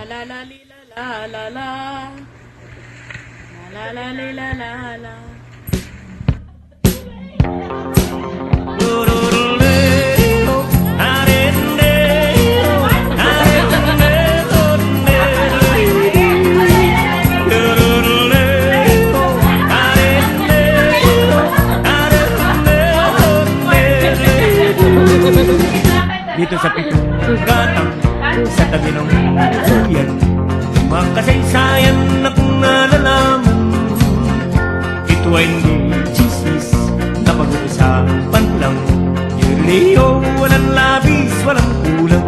la la li la la la la la la li la la la. Dito sa pitong gatang sa tabi ng suyan, makasaysayan na kung nalalaman. Ito ay hindi chismis na pag-uusapan lang. Yuriyo, walang labis, walang kulang.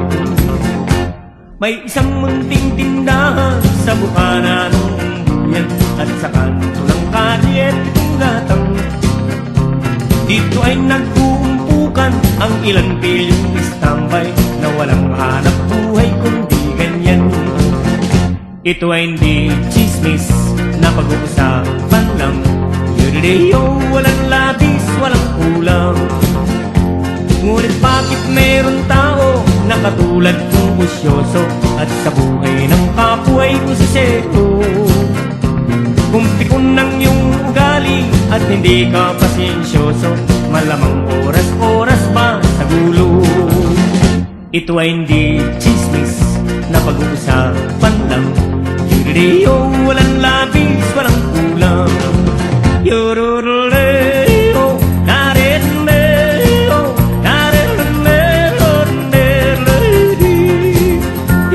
May isang munting tindahan sa bukana ng buyan, at sa kanto ng kalye pitong gatang. Dito ay nag-uumpukan ang ilang pilyong istambay na walang hanap buhay kundi ganyan. Ito ay hindi chismis na pag-uusapan lang. Yuriyo, walang labis, walang kulang. Ngunit bakit meron tao na katulad kong busyoso at sa buhay ng kapwa ay kusisero? Kung pikon ng iyong ugali at hindi ka pasensyoso, malamang oras-oras ba sa gulo? Ito ay hindi chismis na pag-uusapan lang. Yuriyo, walang labis, walang kulang. Yororoleo, nareleo, nareleo, neredi.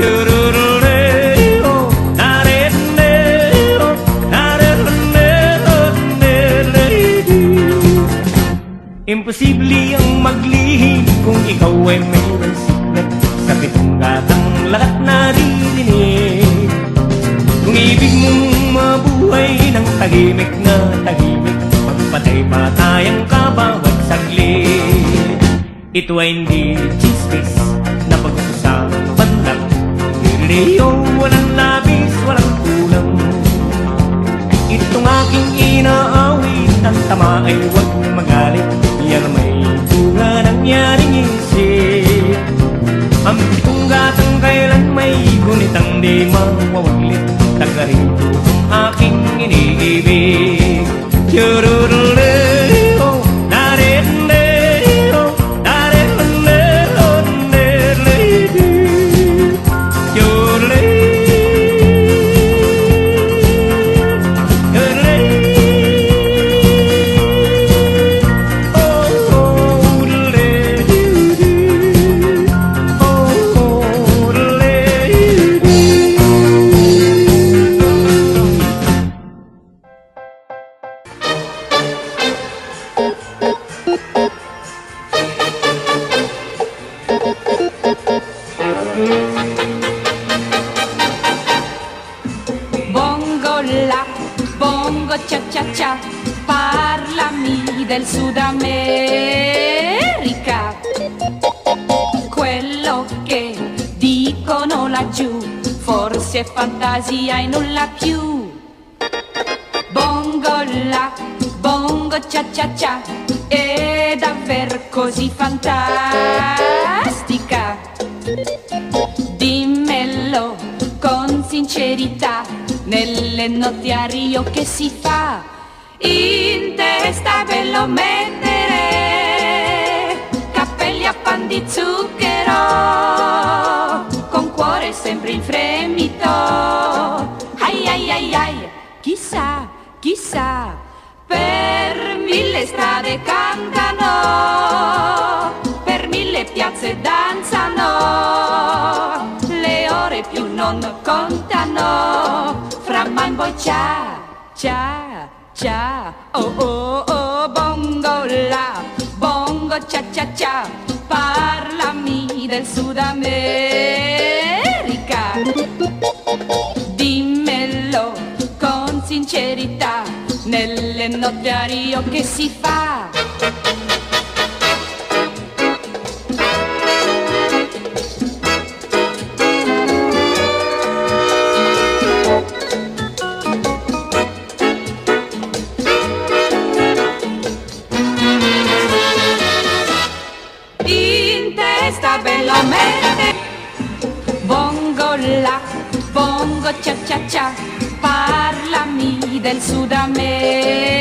Yororoleo, nareleo, nareleo, neredi. Imposible ang maglihim kung ikaw ay mayroon sikret sa pitong gatang lahat naririnig. Kung ibig mong mabuhay ng tahimik na tahimik, magpatay-patayang ka bawat saglit. Ito ay hindi chismis na pag-uusapan lang. Yuriyo, walang labis, walang kulang. Itong aking inaawit, ang tama ay huwag magalit. Yan may bunga nangyaring isip. Ang pitong gatang kailan may gunitang di mawawaglit. Taga-rito ang aking iniibig. Yororoleo, nareleo, nareleo, neredi. Yorole, yorole. Oh, oh, lady. Oh, lady. Bongo la, bongo cha cha cha, parlami del Sud America. Quello che dicono laggiù, forse è fantasia e nulla più. Bongo la, bongo cha cha cha, è davvero così fantastica. Dimmelo con sincerità, nelle notti a Rio che si fa? In testa bello mettere cappelli a pan di zucchero, con cuore sempre in fremito. Ai ai ai ai, chissà, chissà, per 1000 strade cantano, per 1000 piazze danzano, le ore più non contano, fra man boy cia, cia, cia, oh oh oh, bongo la, bongo cia cia cia, parlami del Sud America. Dimmelo con sincerità, nelle notti a Rio che si fa? bongo cha cha cha, parlami del Sud America.